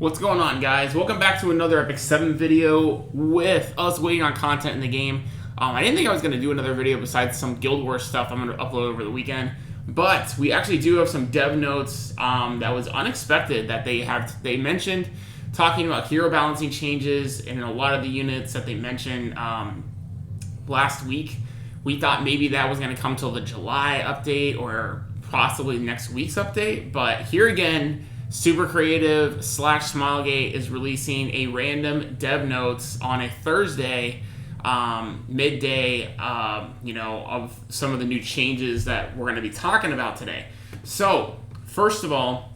What's going on, guys? Welcome back to another epicseven video with us waiting on content in the game. I didn't think I was going to do another video besides some Guild Wars stuff I'm going to upload over the weekend, but we actually do have some dev notes that was unexpected that they mentioned, talking about hero balancing changes in a lot of the units that they mentioned last week. We thought maybe that was going to come till the July update or possibly next week's update, but here again, Super Creative / Smilegate is releasing a random dev notes on a Thursday, midday, of some of the new changes that we're going to be talking about today. So, first of all,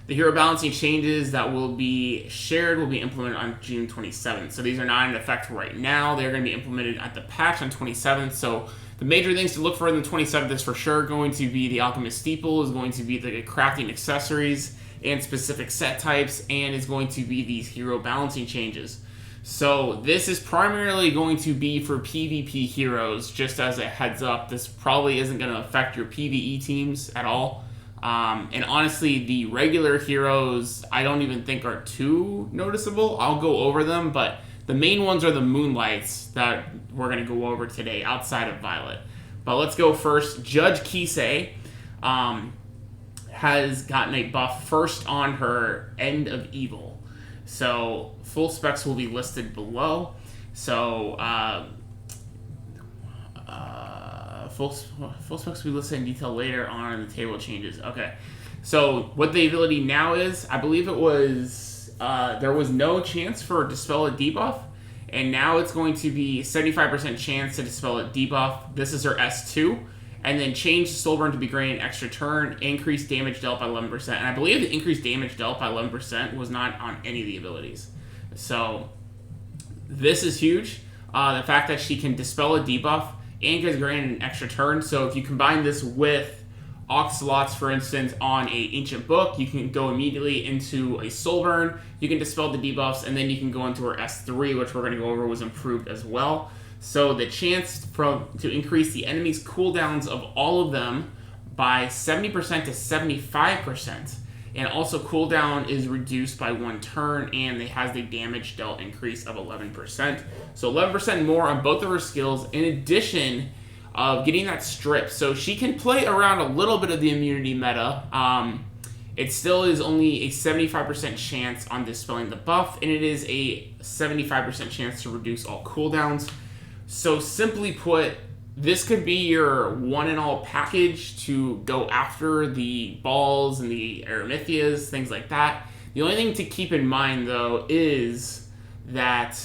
the hero balancing changes that will be shared will be implemented on June 27th. So these are not in effect right now. They're going to be implemented at the patch on 27th. So the major things to look for in the 27th is for sure going to be the Alchemist Steeple, is going to be the crafting accessories and specific set types, and is going to be these hero balancing changes. So this is primarily going to be for PvP heroes, just as a heads up. This probably isn't going to affect your PvE teams at all. And honestly, the regular heroes, I don't even think are too noticeable. I'll go over them, but the main ones are the Moonlights that we're going to go over today outside of Violet. But let's go first. Judge Keisei has gotten a buff first on her End of Evil. So full specs will be listed below. So full specs will be listed in detail later on in the table changes. Okay, so what the ability now is, I believe it was, there was no chance for Dispel a debuff, and now it's going to be 75% chance to Dispel a debuff. This is her S2, and then change the Soul Burn to be granted an extra turn, increase damage dealt by 11%, and I believe the increased damage dealt by 11% was not on any of the abilities. So this is huge. The fact that she can Dispel a debuff and gets granted an extra turn. So if you combine this with Oxalots, for instance, on a Ancient Book, you can go immediately into a Soul Burn, you can dispel the debuffs, and then you can go into her S3, which we're going to go over, was improved as well. So the chance to increase the enemy's cooldowns of all of them by 70% to 75%. And also cooldown is reduced by 1 turn, and it has the damage dealt increase of 11%. So 11% more on both of her skills, in addition of getting that strip. So she can play around a little bit of the immunity meta. It still is only a 75% chance on dispelling the buff, and it is a 75% chance to reduce all cooldowns. So simply put, this could be your one-and-all package to go after the balls and the Aramythias, things like that. The only thing to keep in mind, though, is that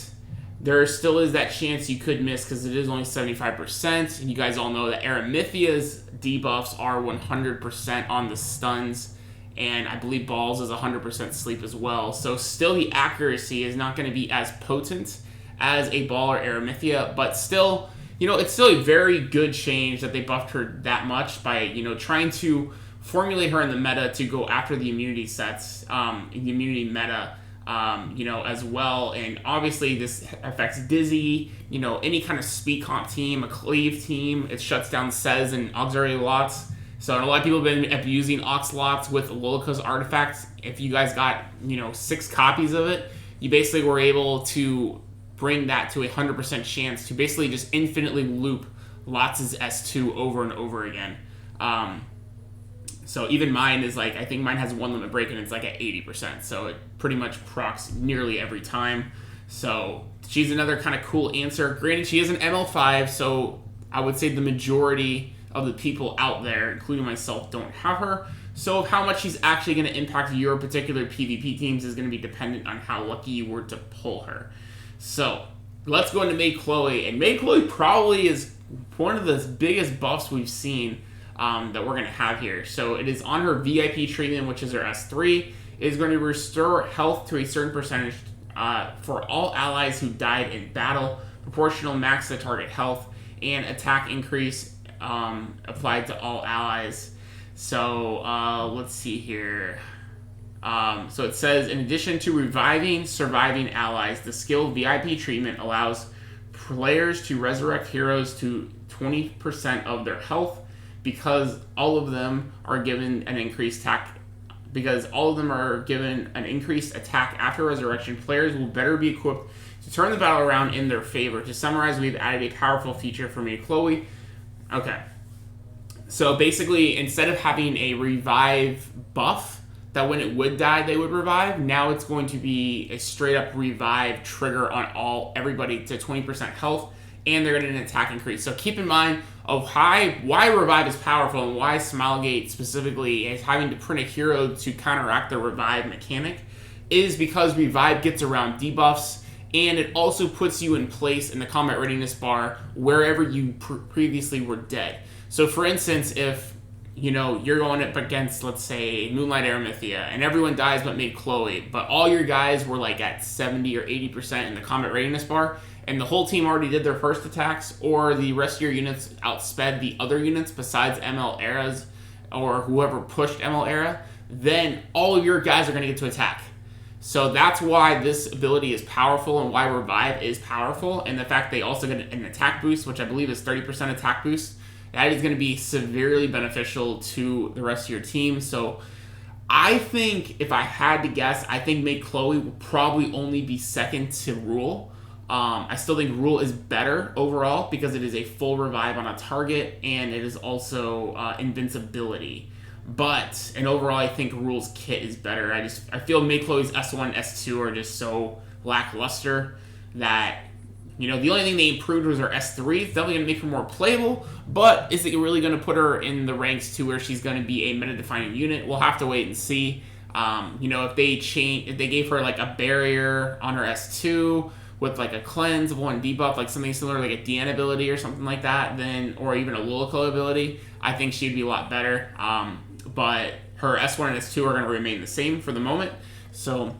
there still is that chance you could miss, because it is only 75%. And you guys all know that Aramythia's debuffs are 100% on the stuns, and I believe balls is 100% sleep as well. So still the accuracy is not going to be as potent as a ball or Aramythia, but still, it's still a very good change that they buffed her that much by, trying to formulate her in the meta to go after the immunity sets, the immunity meta, as well. And obviously this affects Dizzy, any kind of speed comp team, a cleave team. It shuts down Cez and auxiliary lots. So a lot of people have been abusing Oxalots with Lolica's artifacts. If you guys got, 6 copies of it, you basically were able to bring that to 100% chance to basically just infinitely loop Lots' S2 over and over again. So even mine is I think mine has 1 limit break and it's at 80%. So it pretty much procs nearly every time. So she's another kind of cool answer. Granted, she is an ML5, so I would say the majority of the people out there, including myself, don't have her. So how much she's actually going to impact your particular PvP teams is going to be dependent on how lucky you were to pull her. So let's go into Maid Chloe, and Maid Chloe probably is one of the biggest buffs we've seen that we're going to have here. So it is on her VIP treatment, which is her S3. It is going to restore health to a certain percentage for all allies who died in battle, proportional max to target health, and attack increase applied to all allies. So let's see here. So it says, in addition to reviving surviving allies, the skill VIP treatment allows players to resurrect heroes to 20% of their health, because all of them are given an increased because all of them are given an increased attack after resurrection. Players will better be equipped to turn the battle around in their favor. To summarize, we've added a powerful feature for me, Chloe. Okay. So basically, instead of having a revive buff, that when it would die, they would revive, now it's going to be a straight up revive trigger on everybody to 20% health, and they're getting an attack increase. So keep in mind of why revive is powerful and why smilegate specifically is having to print a hero to counteract the revive mechanic is because revive gets around debuffs, and it also puts you in place in the combat readiness bar wherever you previously were dead. So for instance, if you're going up against, let's say, Moonlight Aramithia, and everyone dies but made Chloe, but all your guys were like at 70 or 80% in the combat readiness bar, and the whole team already did their first attacks, or the rest of your units outsped the other units besides ML Eras or whoever pushed ML Era, then all of your guys are going to get to attack. So that's why this ability is powerful and why Revive is powerful, and the fact they also get an attack boost, which I believe is 30% attack boost. That is going to be severely beneficial to the rest of your team. So I think, if I had to guess, I think Make Chloe will probably only be second to Rule. I still think Rule is better overall because it is a full revive on a target, and it is also invincibility. But, and overall, I think Rule's kit is better. I feel Make Chloe's S1 and S2 are just so lackluster that, the only thing they improved was her S3. It's definitely going to make her more playable, but is it really going to put her in the ranks to where she's going to be a meta-defining unit? We'll have to wait and see. If they gave her like a barrier on her S2 with like a cleanse, one debuff, like something similar, like a DN ability or something like that, then, or even a Lilico ability, I think she'd be a lot better. But her S1 and S2 are going to remain the same for the moment, so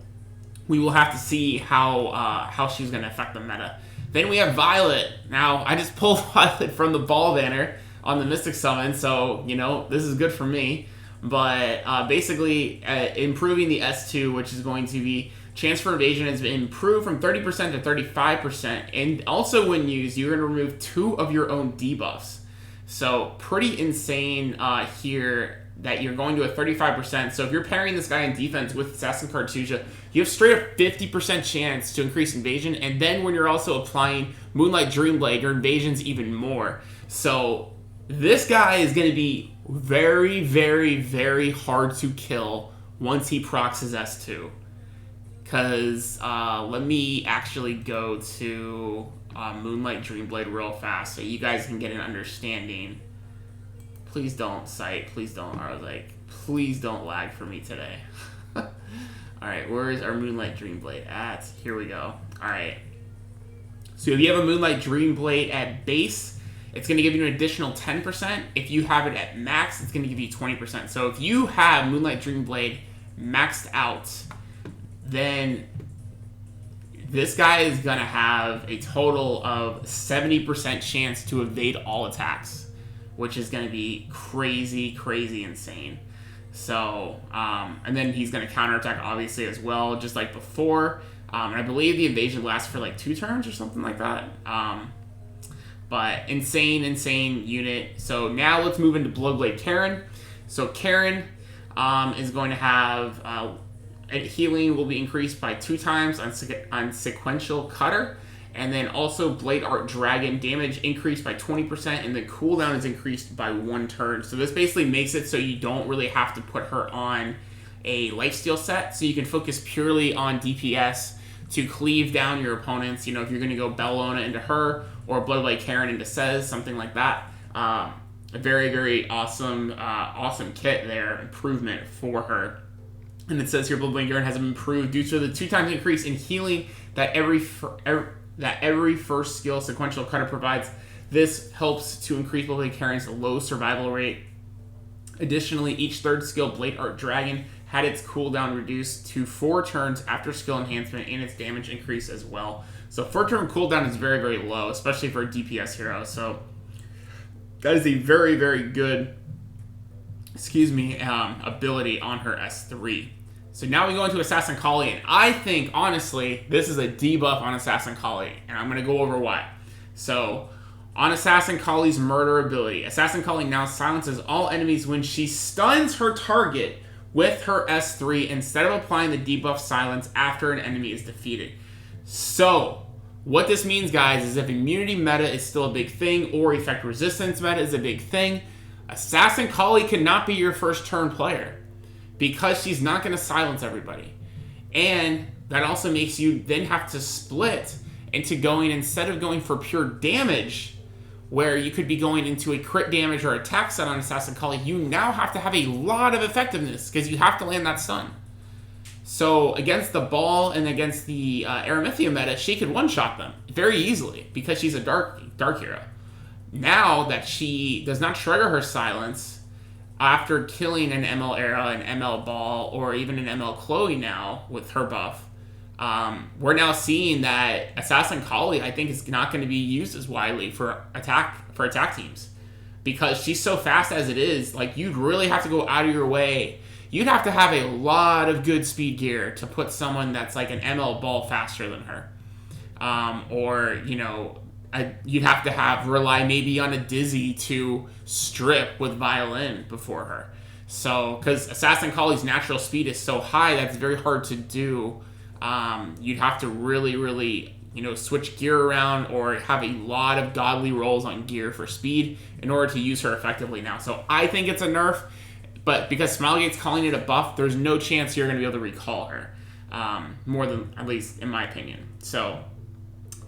we will have to see how she's going to affect the meta. Then we have Violet. Now, I just pulled Violet from the ball banner on the Mystic Summon, so, this is good for me. But basically, improving the S2, which is going to be chance for evasion, has been improved from 30% to 35%. And also when used, you're going to remove 2 of your own debuffs. So pretty insane here that you're going to a 35%. So if you're pairing this guy in defense with Assassin Cartusia, you have straight up 50% chance to increase invasion. And then when you're also applying Moonlight Dreamblade, your invasion's even more. So this guy is going to be very, very, very hard to kill once he procs his S2. Because let me actually go to Moonlight Dreamblade real fast so you guys can get an understanding. Please don't cite. Please don't. I was like, please don't lag for me today. Alright, where is our Moonlight Dreamblade at? Here we go. Alright. So if you have a Moonlight Dreamblade at base, it's going to give you an additional 10%. If you have it at max, it's going to give you 20%. So if you have Moonlight Dreamblade maxed out, then this guy is going to have a total of 70% chance to evade all attacks, which is going to be crazy, crazy insane. So, and then he's going to counterattack, obviously, as well, just like before. And I believe the invasion lasts for like 2 turns or something like that. But insane, insane unit. So now let's move into Bloodblade Karen. So Karen is going to have healing will be increased by 2 times on Sequential Cutter. And then also Blade Art Dragon damage increased by 20%, and the cooldown is increased by 1 turn. So this basically makes it so you don't really have to put her on a lifesteal set, so you can focus purely on DPS to cleave down your opponents. If you're going to go Bellona into her, or Bloodblade Karen into Sez, something like that. A very, very awesome kit there, improvement for her. And it says here, Bloodblade Karen has improved due to the 2 times increase in healing that every first skill Sequential Cutter provides. This helps to increase Bloodblade Karen's low survival rate. Additionally, each 3rd skill, Blade Art Dragon, had its cooldown reduced to 4 turns after skill enhancement, and its damage increase as well. So 4-turn cooldown is very, very low, especially for a DPS hero. So that is a very, very good, ability on her S3. So now we go into Assassin Colleen, and I think, honestly, this is a debuff on Assassin Colleen, and I'm going to go over why. So, on Assassin Colleen's murder ability, Assassin Colleen now silences all enemies when she stuns her target with her S3 instead of applying the debuff silence after an enemy is defeated. So, what this means, guys, is if immunity meta is still a big thing, or effect resistance meta is a big thing, Assassin Kali cannot be your first turn player, because she's not going to silence everybody. And that also makes you then have to split into going, instead of going for pure damage, where you could be going into a crit damage or attack set on Assassin Kali, you now have to have a lot of effectiveness, because you have to land that stun. So against the ball and against the Aramithia meta, she could one-shot them very easily, because she's a dark hero. Now that she does not trigger her silence after killing an ML Era, an ML Ball, or even an ML Chloe now with her buff, we're now seeing that Assassin Kali, I think, is not going to be used as widely for attack teams, because she's so fast as it is. Like, you'd really have to go out of your way. You'd have to have a lot of good speed gear to put someone that's like an ML Ball faster than her, or you'd have to rely maybe on a Dizzy to strip with Violin before her. So, because Assassin Kali's natural speed is so high, that's very hard to do. You'd have to really, switch gear around, or have a lot of godly rolls on gear for speed in order to use her effectively now. So I think it's a nerf, but because Smilegate's calling it a buff, there's no chance you're going to be able to recall her. More than, at least in my opinion. So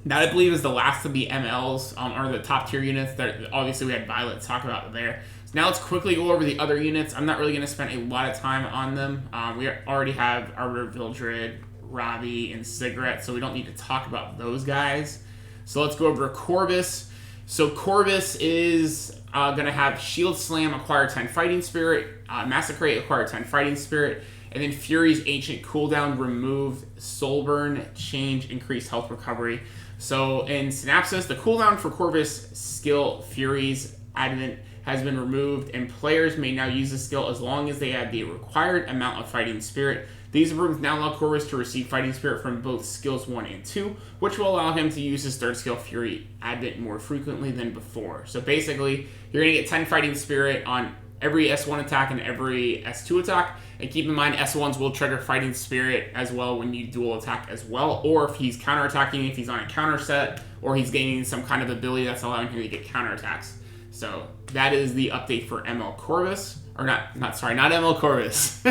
that, I believe, is the last of the MLs, or the top tier units. That obviously we had Violet to talk about there. So now let's quickly go over the other units. I'm not really going to spend a lot of time on them. We already have Arbiter Vildred, Ravi, and Cigarette, so we don't need to talk about those guys. So let's go over Corvis. So Corvis is going to have Shield Slam, acquire 10 Fighting Spirit, Massacrate, acquire 10 Fighting Spirit, and then Fury's Ancient cooldown removed, Soulburn, change, increased health recovery. So in Synapsis, the cooldown for Corvis skill Fury's Advent has been removed, and players may now use the skill as long as they have the required amount of Fighting Spirit. These improvements now allow Corvis to receive Fighting Spirit from both skills 1 and 2, which will allow him to use his third skill, Fury Advent, more frequently than before. So basically, you're going to get 10 Fighting Spirit on every S1 attack and every S2 attack, and keep in mind S1s will trigger Fighting Spirit as well when you dual attack as well, or if he's counterattacking, if he's on a counter set, or he's gaining some kind of ability that's allowing him to get counterattacks. So that is the update for ML Corvis. Or not ML Corvis.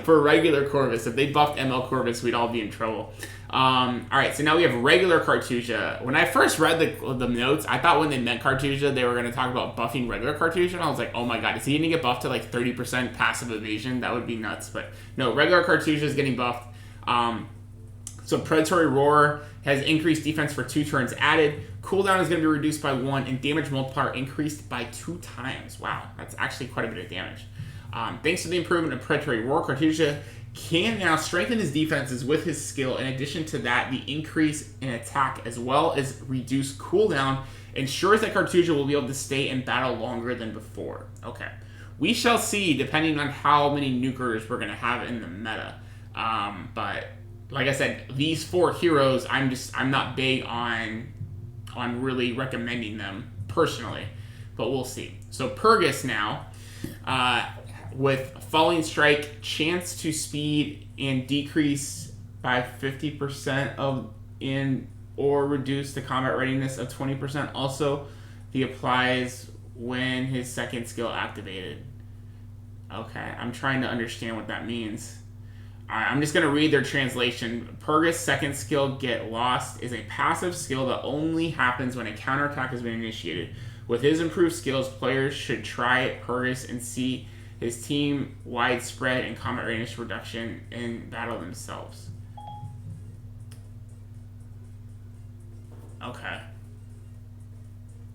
For regular Corvis. If they buffed ML Corvis, we'd all be in trouble. Alright, so now we have regular Cartusia. When I first read the notes, I thought when they meant Cartusia, they were going to talk about buffing regular Cartusia. And I was like, oh my god, is he going to get buffed to like 30% passive evasion? That would be nuts. But no, regular Cartusia is getting buffed. So Predatory Roar has increased defense for 2 turns added. Cooldown is going to be reduced by 1, and damage multiplier increased by 2 times. Wow, that's actually quite a bit of damage. Thanks to the improvement of Predatory Roar, Cartusia can now strengthen his defenses with his skill. In addition to that, the increase in attack as well as reduced cooldown ensures that Cartusia will be able to stay in battle longer than before. Okay, we shall see depending on how many nukers we're going to have in the meta. But like I said, these 4 heroes, I'm not big on really recommending them personally, but we'll see. So Purgus now, with Falling Strike, chance to speed and decrease by 50% or reduce the combat readiness of 20%. Also, he applies when his second skill activated. Okay, I'm trying to understand what that means. Alright, I'm just going to read their translation. Purgus' second skill, Get Lost, is a passive skill that only happens when a counterattack has been initiated. With his improved skills, players should try Purgus and see his team widespread and combat readiness reduction in battle themselves. Okay.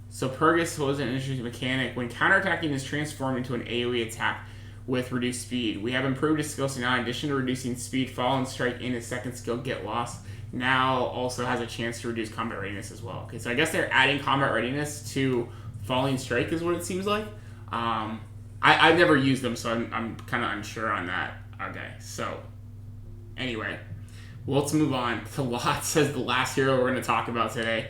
So Purgus was an interesting mechanic. When counterattacking is transformed into an AoE attack with reduced speed. We have improved his skill, so now in addition to reducing speed, Fallen Strike in his second skill, Get Lost, now also has a chance to reduce combat readiness as well. Okay, so I guess they're adding combat readiness to Falling Strike is what it seems like. I've never used them, so I'm kind of unsure on that. Okay, so anyway, well, let's move on to Lots as the last hero we're going to talk about today.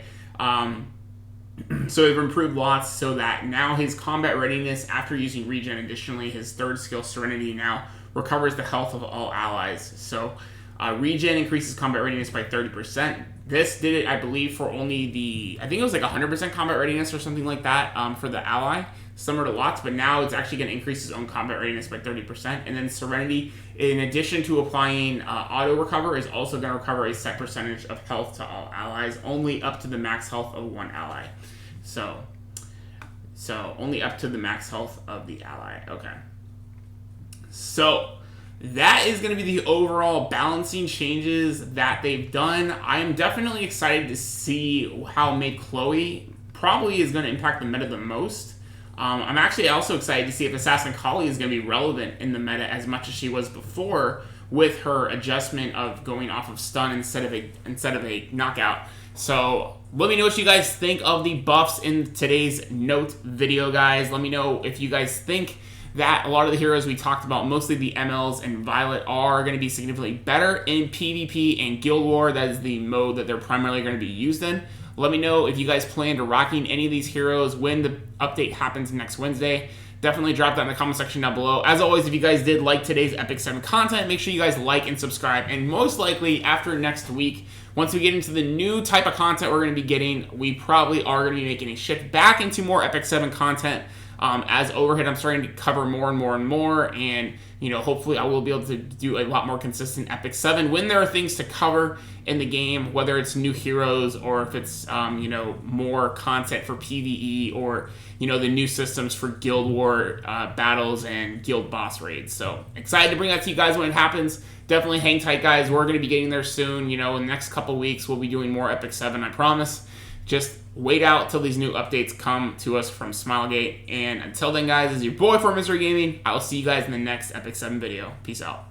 So we've improved Lots so that now his combat readiness after using regen, additionally his third skill, Serenity, now recovers the health of all allies. So regen increases combat readiness by 30%. This did it, I believe, for only I think it was like 100% combat readiness or something like that for the ally, similar to Lots, but now it's actually going to increase his own combat readiness by 30%. And then Serenity, in addition to applying auto recover, is also going to recover a set percentage of health to all allies, only up to the max health of one ally. So only up to the max health of the ally. Okay. So that is going to be the overall balancing changes that they've done. I am definitely excited to see how Maid Chloe probably is going to impact the meta the most. I'm actually also excited to see if Assassin Kali is going to be relevant in the meta as much as she was before, with her adjustment of going off of stun instead of a knockout. So let me know what you guys think of the buffs in today's note video, guys. Let me know if you guys think that a lot of the heroes we talked about, mostly the MLs and Violet, are going to be significantly better in PvP and Guild War. That is the mode that they're primarily going to be used in. Let me know if you guys plan to rocking any of these heroes when the update happens next Wednesday. Definitely drop that in the comment section down below. As always, if you guys did like today's epicseven content, make sure you guys like and subscribe. And most likely, after next week, once we get into the new type of content we're going to be getting, we probably are going to be making a shift back into more epicseven content. As overhead, I'm starting to cover more and more and more, and hopefully I will be able to do a lot more consistent epicseven when there are things to cover in the game, whether it's new heroes or if it's more content for PvE or the new systems for Guild War battles and guild boss raids. So excited to bring that to you guys when it happens. Definitely hang tight, guys. We're going to be getting there soon. In the next couple weeks we'll be doing more epicseven, I promise. Just wait out till these new updates come to us from Smilegate. And until then, guys, this is your boy for Misery Gaming. I will see you guys in the next epicseven video. Peace out.